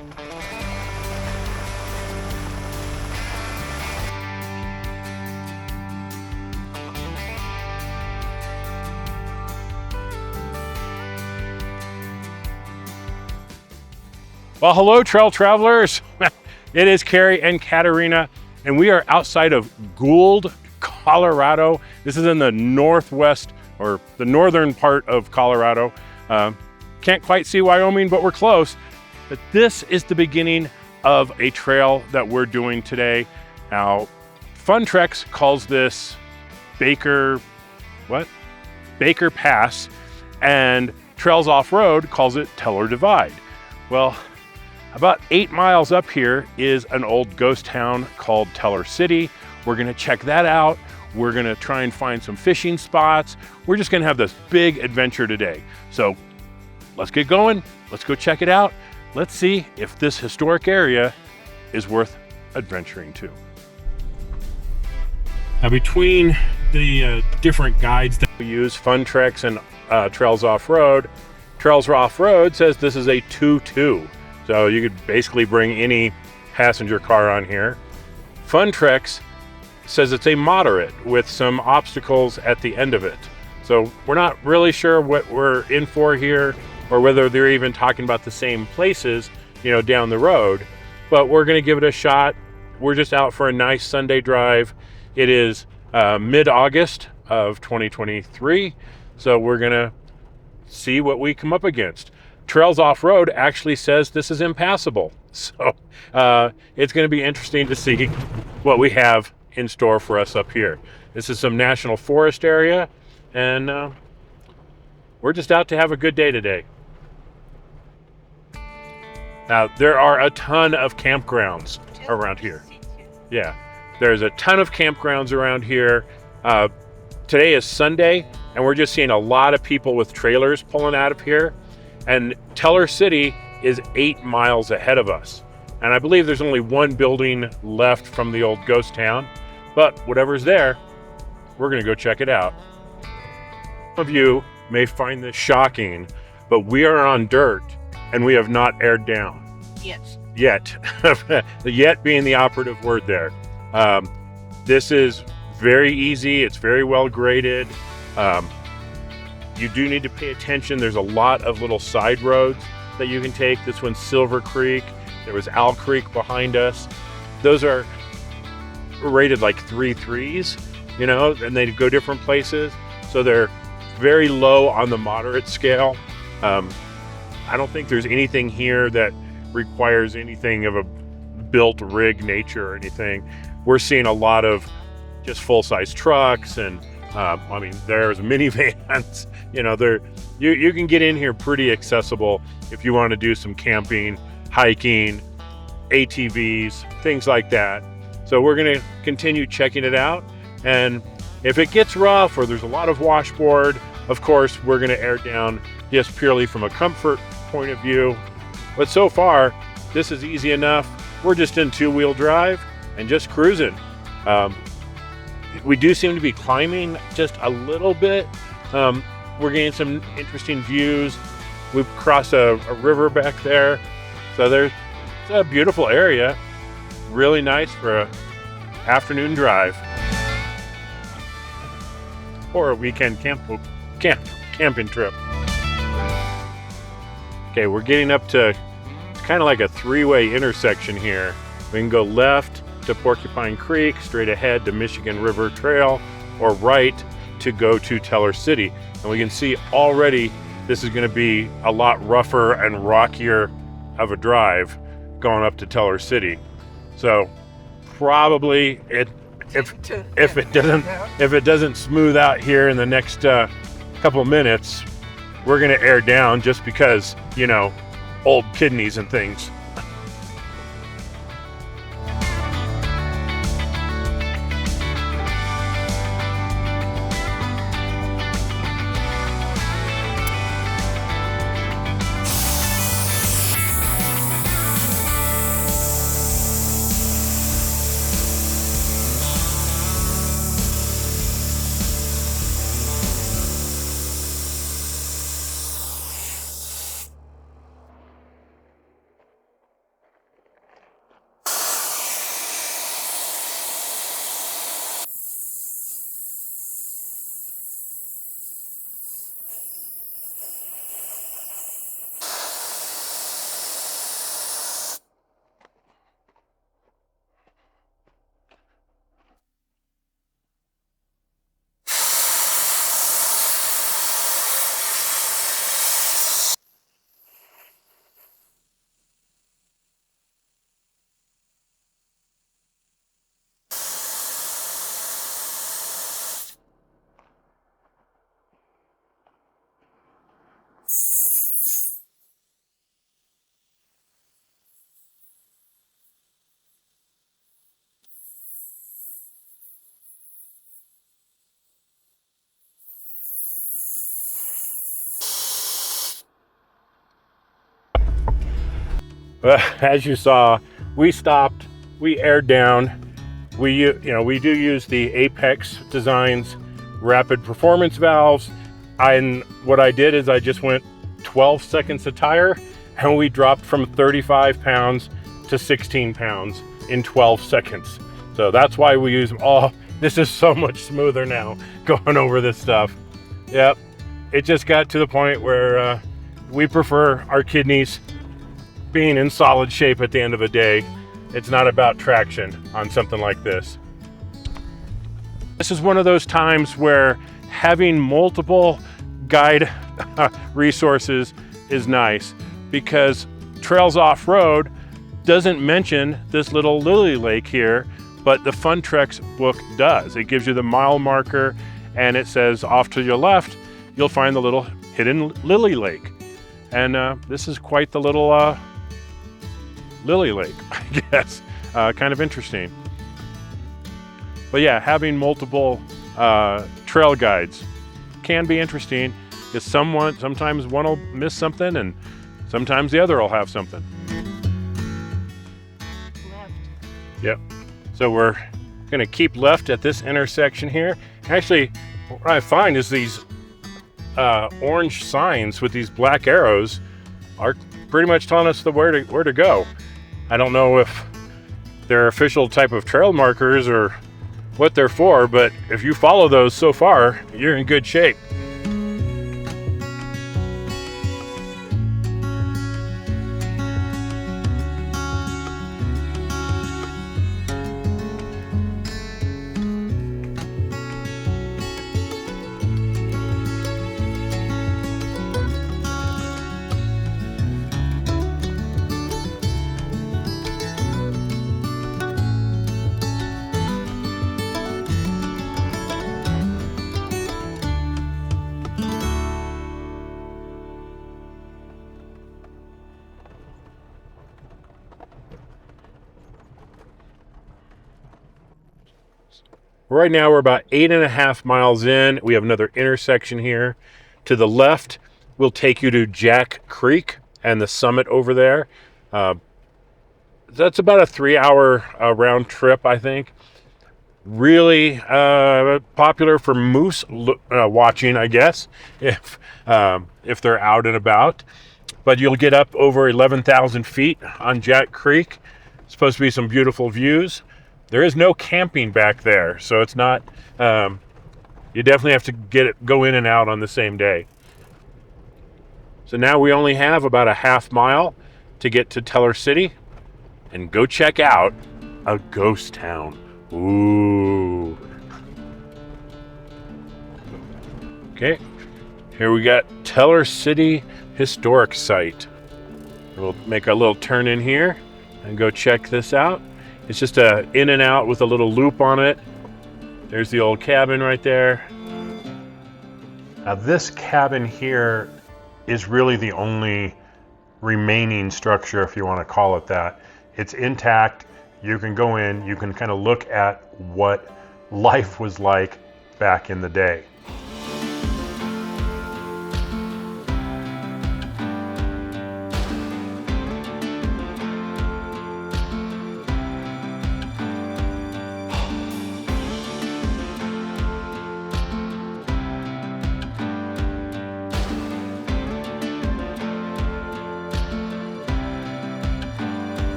Well, hello, trail travelers. It is Carrie and Katerina, and we are outside of Gould, Colorado. This is in the northwest or the northern part of Colorado. Can't quite see Wyoming, but we're close. But this is the beginning of a trail that we're doing today. Now, Fun Treks calls this Baker Pass, and Trails Off-Road calls it Teller Divide. Well, about 8 miles up here is an old ghost town called Teller City. We're gonna check that out. We're gonna try and find some fishing spots. We're just gonna have this big adventure today. So let's get going. Let's go check it out. Let's see if this historic area is worth adventuring to. Now, between the different guides that we use, Fun Treks and Trails Off-Road, Trails Off-Road says this is a 2-2. So you could basically bring any passenger car on here. Fun Treks says it's a moderate with some obstacles at the end of it. So we're not really sure what we're in for here, or whether they're even talking about the same places, down the road, but we're gonna give it a shot. We're just out for a nice Sunday drive. It is mid-August of 2023. So we're gonna see what we come up against. Trails Off-Road actually says this is impassable. So it's going to be interesting to see what we have in store for us up here. This is some national forest area, and we're just out to have a good day today. Now, there are a ton of campgrounds around here. Yeah, there's a ton of campgrounds around here. Today is Sunday, and we're just seeing a lot of people with trailers pulling out of here. And Teller City is 8 miles ahead of us. And I believe there's only one building left from the old ghost town, but whatever's there, we're gonna go check it out. Some of you may find this shocking, but we are on dirt and we have not aired down. Yet. The yet being the operative word there. This is very easy, it's very well graded. You do need to pay attention. There's a lot of little side roads that you can take. This one's Silver Creek. There was Owl Creek behind us. Those are rated like 3.3s, and they go different places. So they're very low on the moderate scale. I don't think there's anything here that requires anything of a built rig nature or anything. We're seeing a lot of just full-size trucks and there's minivans. You can get in here pretty accessible if you want to do some camping, hiking, ATVs, things like that. So we're going to continue checking it out. And if it gets rough or there's a lot of washboard, of course, we're going to air down just purely from a comfort point of view. But so far, this is easy enough. We're just in 2-wheel drive and just cruising. We do seem to be climbing just a little bit. We're getting some interesting views. We've crossed a river back there. So it's a beautiful area. Really nice for an afternoon drive. Or a weekend camping trip. Okay, we're getting up to, it's kind of like a 3-way intersection here. We can go left to Porcupine Creek, straight ahead to Michigan River Trail, or right to go to Teller City. And we can see already this is going to be a lot rougher and rockier of a drive going up to Teller City. So probably if it doesn't smooth out here in the next couple of minutes, we're going to air down just because, old kidneys and things. As you saw, we stopped, we aired down. We do use the Apex Designs rapid performance valves. And what I did is I just went 12 seconds a tire, and we dropped from 35 pounds to 16 pounds in 12 seconds. So that's why we use them all. This is so much smoother now going over this stuff. Yep, it just got to the point where we prefer our kidneys being in solid shape at the end of the day. It's not about traction on something like this. This is one of those times where having multiple guide resources is nice, because Trails Off-Road doesn't mention this little lily lake here, but the Fun Treks book does. It gives you the mile marker, and it says off to your left, you'll find the little hidden lily lake. And this is quite the little lily lake, I guess. Kind of interesting. But yeah, having multiple trail guides can be interesting, because sometimes one will miss something and sometimes the other will have something. Left. Yep. So we're gonna keep left at this intersection here. Actually, what I find is these orange signs with these black arrows are pretty much telling us where to go. I don't know if they're official type of trail markers or what they're for, but if you follow those so far, you're in good shape. Right now we're about 8.5 miles in. We have another intersection here. To the left will take you to Jack Creek and the summit over there. That's about a 3-hour round trip, I think. Really popular for moose watching, I guess, if they're out and about. But you'll get up over 11,000 feet on Jack Creek. It's supposed to be some beautiful views. There is no camping back there, so it's not, you definitely have to go in and out on the same day. So now we only have about a half mile to get to Teller City and go check out a ghost town. Ooh. Okay, here we got Teller City Historic Site. We'll make a little turn in here and go check this out. It's just a in and out with a little loop on it. There's the old cabin right there. Now this cabin here is really the only remaining structure, if you want to call it that. It's intact. You can go in, you can kind of look at what life was like back in the day.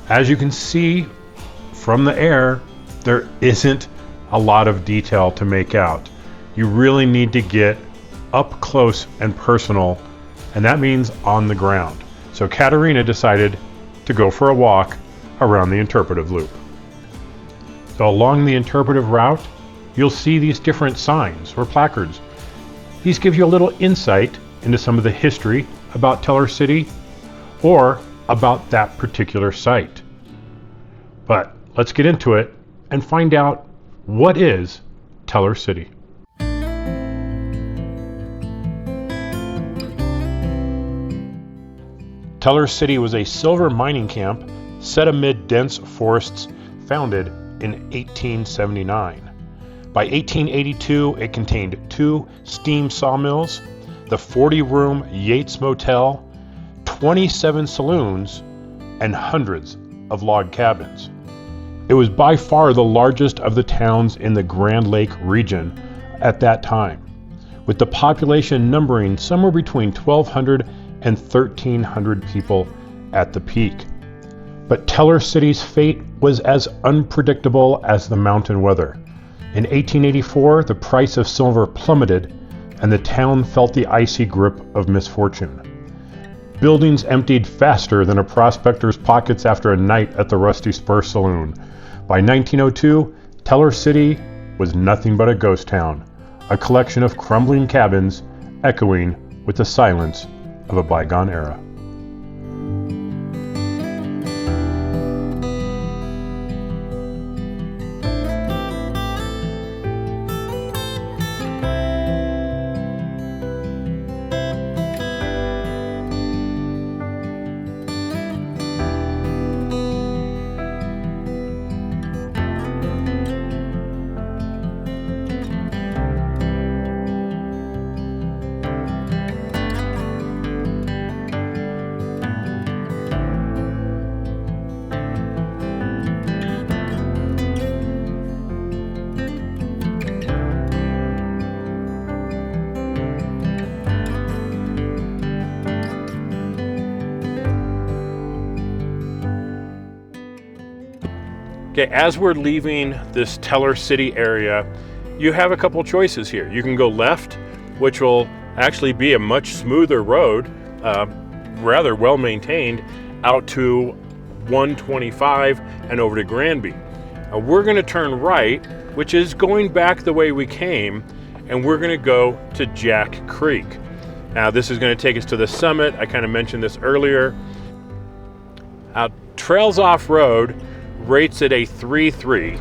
As you can see from the air, there isn't a lot of detail to make out. You really need to get up close and personal, and that means on the ground. So Katerina decided to go for a walk around the interpretive loop. So along the interpretive route, you'll see these different signs or placards. These give you a little insight into some of the history about Teller City or about that particular site. But let's get into it and find out what is Teller City. Teller City was a silver mining camp set amid dense forests, founded in 1879. By 1882, it contained 2 steam sawmills, the 40-room Yates Motel, 27 saloons, and hundreds of log cabins. It was by far the largest of the towns in the Grand Lake region at that time, with the population numbering somewhere between 1,200 and 1,300 people at the peak. But Teller City's fate was as unpredictable as the mountain weather. In 1884, the price of silver plummeted, and the town felt the icy grip of misfortune. Buildings emptied faster than a prospector's pockets after a night at the Rusty Spur Saloon. By 1902, Teller City was nothing but a ghost town, a collection of crumbling cabins echoing with the silence of a bygone era. Okay, as we're leaving this Teller City area, you have a couple choices here. You can go left, which will actually be a much smoother road, rather well maintained, out to 125 and over to Granby. We're going to turn right, which is going back the way we came, and we're going to go to Jack Creek. Now, this is going to take us to the summit. I kind of mentioned this earlier. Trails Off Road rates it a 3.3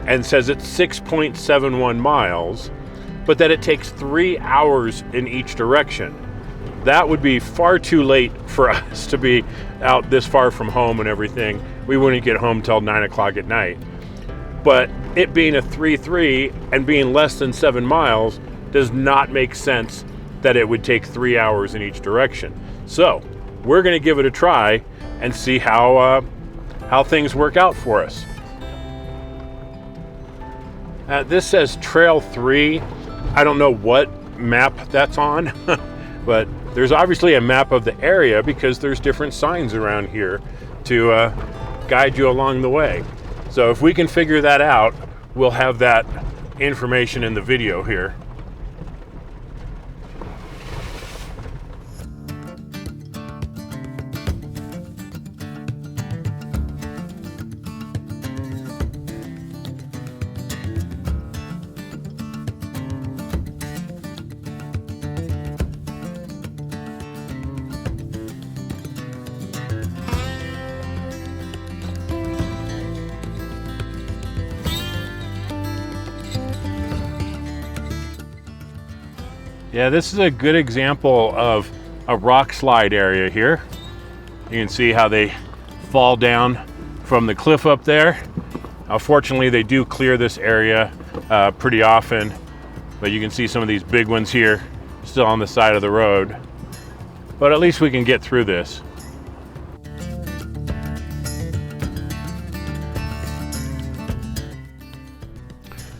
and says it's 6.71 miles, but that it takes 3 hours in each direction. That would be far too late for us to be out this far from home and everything. We wouldn't get home till 9 o'clock at night. But it being a 3.3 and being less than 7 miles does not make sense that it would take 3 hours in each direction. So we're going to give it a try and see how things work out for us. This says Trail 3. I don't know what map that's on, but there's obviously a map of the area because there's different signs around here to guide you along the way. So if we can figure that out, we'll have that information in the video here. Yeah, this is a good example of a rock slide area here. You can see how they fall down from the cliff up there. Fortunately, they do clear this area pretty often, but you can see some of these big ones here still on the side of the road. But at least we can get through this.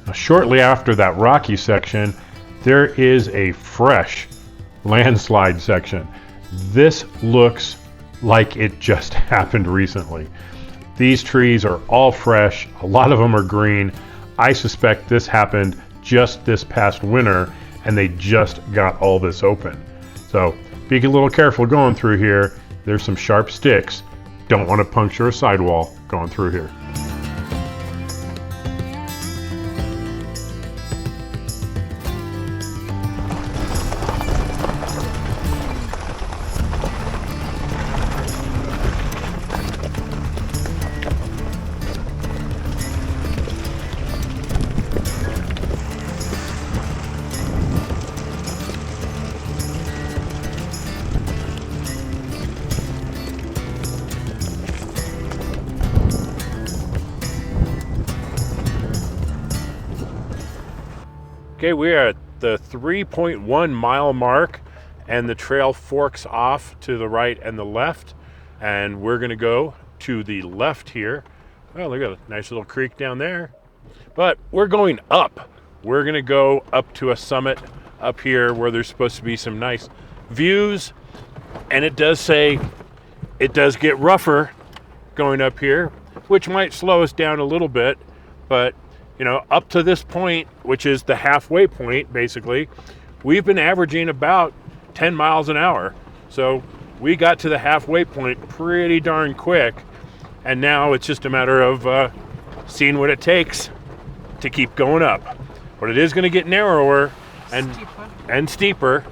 Now, shortly after that rocky section, there is a fresh landslide section. This looks like it just happened recently. These trees are all fresh. A lot of them are green. I suspect this happened just this past winter and they just got all this open. So be a little careful going through here. There's some sharp sticks. Don't want to puncture a sidewall going through here. Okay, we are at the 3.1 mile mark, and the trail forks off to the right and the left, and we're going to go to the left here. Oh, look at a nice little creek down there. But we're going up. We're going to go up to a summit up here where there's supposed to be some nice views, and it does say it does get rougher going up here, which might slow us down a little bit, but up to this point, which is the halfway point, basically, we've been averaging about 10 miles an hour. So we got to the halfway point pretty darn quick, and now it's just a matter of seeing what it takes to keep going up. But it is going to get narrower and steeper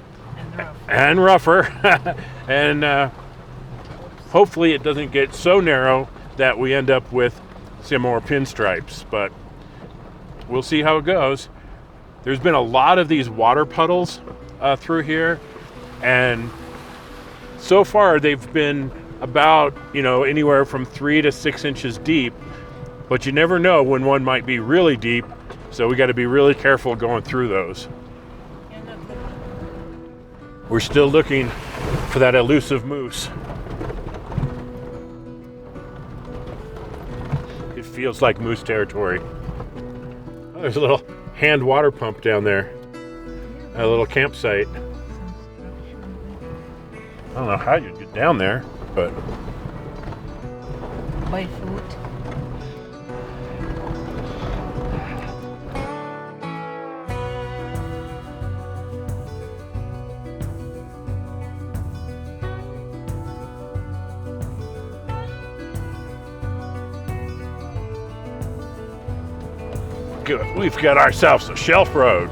and rougher, and hopefully it doesn't get so narrow that we end up with some more pinstripes, but we'll see how it goes. There's been a lot of these water puddles through here, and so far they've been about anywhere from 3 to 6 inches deep, but you never know when one might be really deep, so we got to be really careful going through those. We're still looking for that elusive moose. It feels like moose territory. Oh, there's a little hand water pump down there. A little campsite. I don't know how you'd get down there, but by foot. good. We've got ourselves a shelf road.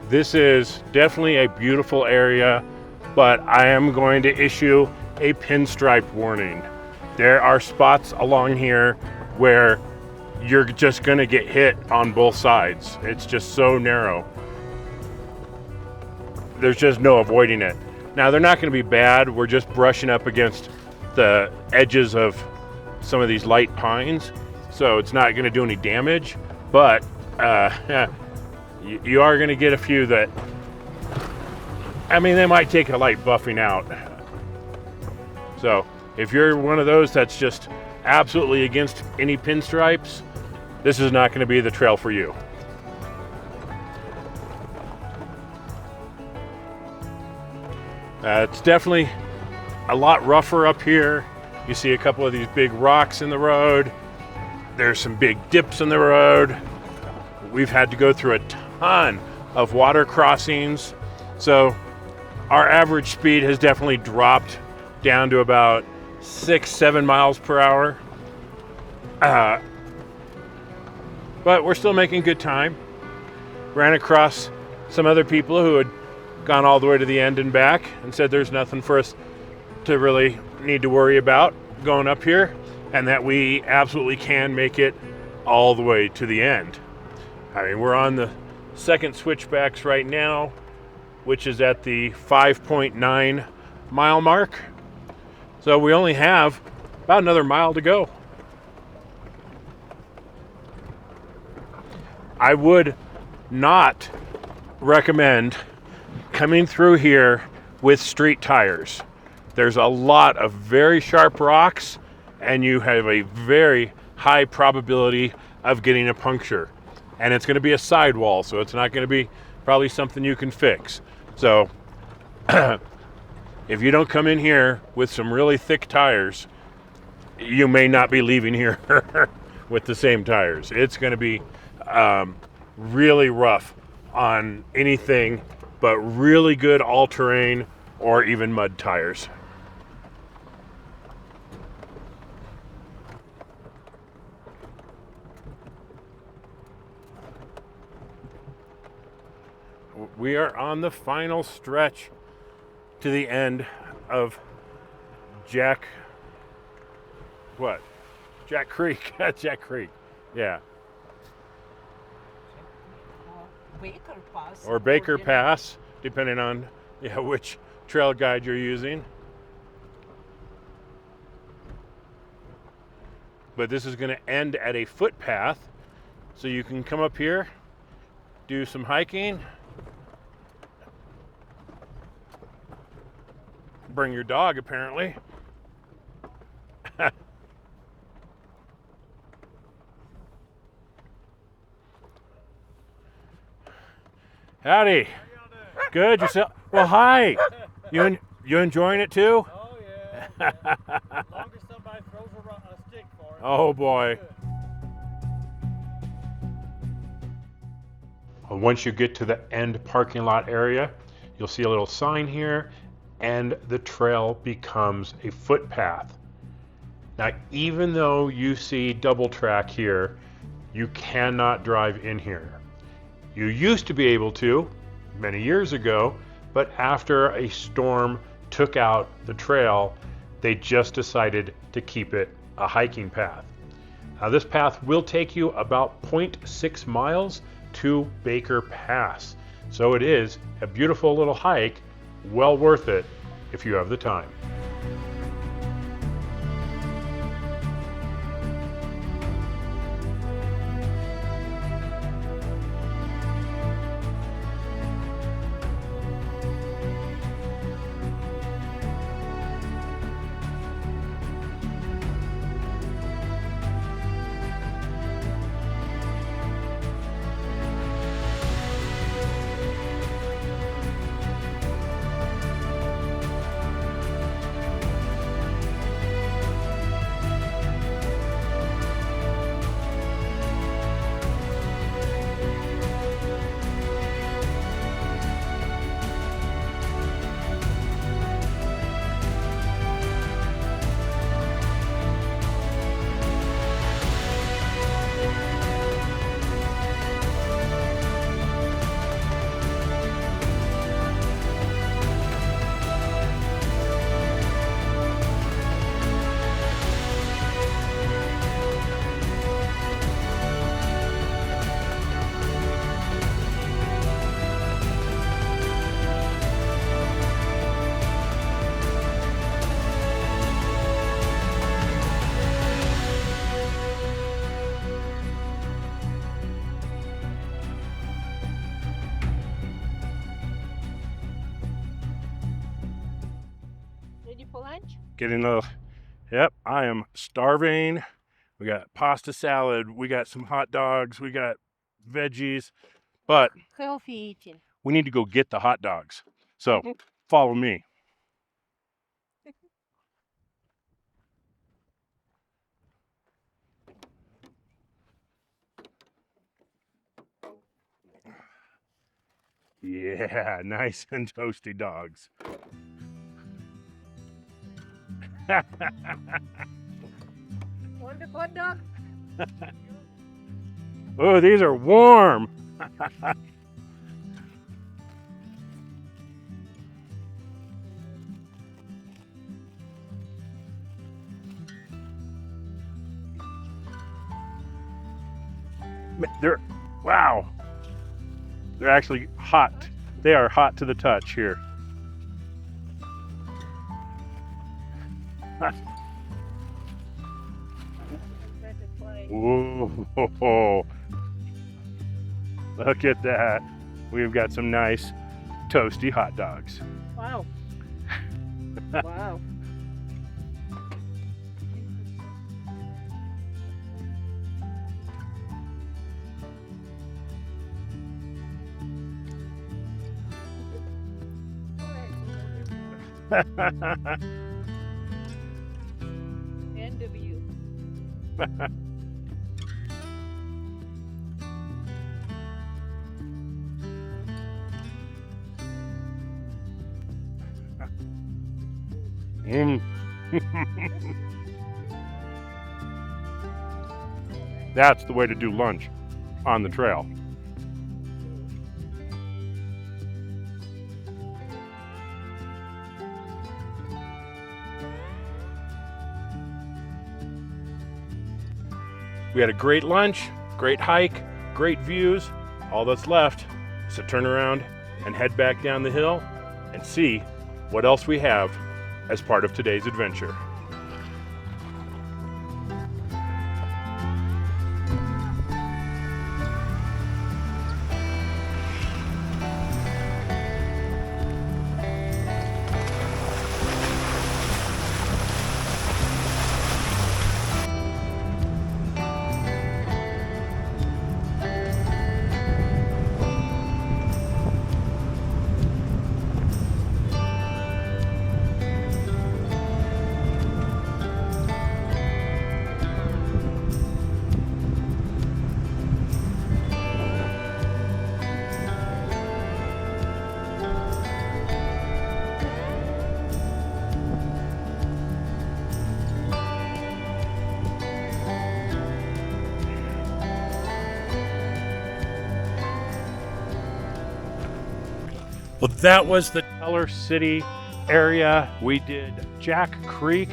This is definitely a beautiful area, but I am going to issue a pinstripe warning. There are spots along here where you're just going to get hit on both sides. It's just so narrow. There's just no avoiding it. Now, they're not going to be bad. We're just brushing up against the edges of some of these light pines, so it's not going to do any damage, but you are going to get a few that, I mean, they might take a light buffing out. So if you're one of those that's just absolutely against any pinstripes, this is not going to be the trail for you. It's definitely a lot rougher up here. You see a couple of these big rocks in the road. There's some big dips in the road. We've had to go through a ton of water crossings. So our average speed has definitely dropped down to about 6-7 miles per hour. But we're still making good time. Ran across some other people who had gone all the way to the end and back and said there's nothing for us to really need to worry about going up here, and that we absolutely can make it all the way to the end. I mean, we're on the second switchbacks right now, which is at the 5.9 mile mark. So we only have about another mile to go. I would not recommend coming through here with street tires. There's a lot of very sharp rocks, and you have a very high probability of getting a puncture. And it's going to be a sidewall, so it's not going to be probably something you can fix. So if you don't come in here with some really thick tires, you may not be leaving here with the same tires. It's going to be really rough on anything but really good all-terrain or even mud tires. We are on the final stretch to the end of Jack Creek. Jack Creek. Yeah. Baker Pass. or Baker Pass, depending on which trail guide you're using. But this is going to end at a footpath, so you can come up here, do some hiking, bring your dog apparently. Howdy. Good. Yourself? Well, hi. You enjoying it too? Oh yeah. As long as somebody throws a stick for it. Oh boy. Once you get to the end parking lot area, you'll see a little sign here, and the trail becomes a footpath. Now, even though you see double track here, you cannot drive in here. You used to be able to many years ago, but after a storm took out the trail, they just decided to keep it a hiking path. Now, this path will take you about 0.6 miles to Baker Pass. So it is a beautiful little hike, well worth it if you have the time. Ready for lunch? Getting a, yep, I am starving. We got pasta salad, we got some hot dogs, we got veggies, but Healthy eating. we need to go get the hot dogs. So follow me. Yeah, nice and toasty dogs. Want the hot dog? Oh, these are warm. They're, wow. They're actually hot. They are hot to the touch here. Whoa. Look at that. We've got some nice toasty hot dogs. Wow. Wow. End of you. That's the way to do lunch on the trail. We had a great lunch, great hike, great views. All that's left So turn around and head back down the hill and see what else we have as part of today's adventure. Well, that was the Teller City area. We did Jack Creek.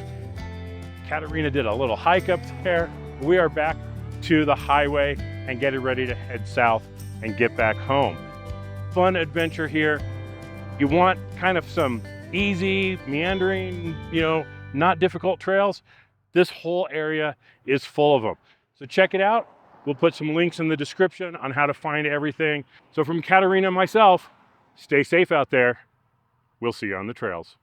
Katarina did a little hike up there. We are back to the highway and getting ready to head south and get back home. Fun adventure here. You want kind of some easy, meandering, not difficult trails. This whole area is full of them. So check it out. We'll put some links in the description on how to find everything. So from Katarina and myself, stay safe out there. We'll see you on the trails.